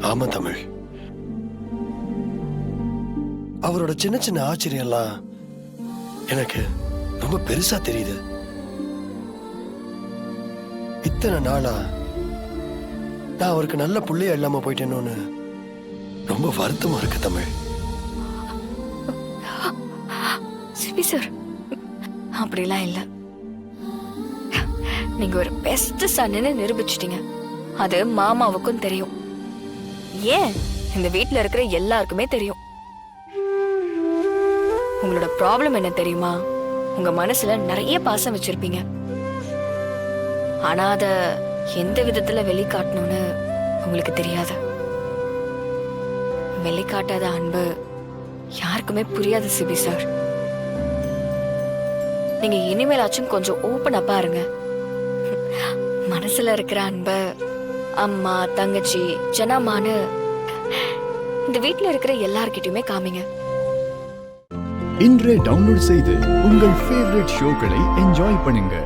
ஆமா தமிழ், அவரோட சின்ன சின்ன ஆச்சரியம்லாம் எனக்கு ரொம்ப பெருசா தெரியுது. இத்தனை நாளா நான் அவருக்கு நல்ல புள்ளையா இல்லாம போயிட்டேன்னு ரொம்ப வருத்தமா இருக்கு தமிழ். சிபி சார், அப்படிலாம் இல்ல. நீங்க ஒரு பெஸ்ட் சன்னு நிரூபிச்சிட்டீங்க. அது மாமாவுக்கும் தெரியும். ஏன், இந்த வீட்ல இருக்கிற எல்லாருக்குமே தெரியும். உங்களோட ப்ராப்ளம் என்ன தெரியுமா? உங்க மனசுல நிறைய பாசம் வச்சிருப்பீங்க. ஆனா அத எந்த விதத்துல வெளிக்காட்டணும்னு உங்களுக்கு தெரியாது. வெளிக்காட்டாத அன்பு யாருக்குமே புரியாது சிபி சார். நீங்க இனிமேலாச்சும் கொஞ்சம் ஓப்பனா பாருங்க. மனசுல இருக்கிற அன்ப அம்மா, தங்கச்சி, ஜனமானு இந்த வீட்ல இருக்கிற எல்லார்கிட்டயுமே காமிங்க. இன்றே டவுன்லோட் செய்து உங்கள் ஃபேவரட் ஷோக்களை என்ஜாய் பண்ணுங்க.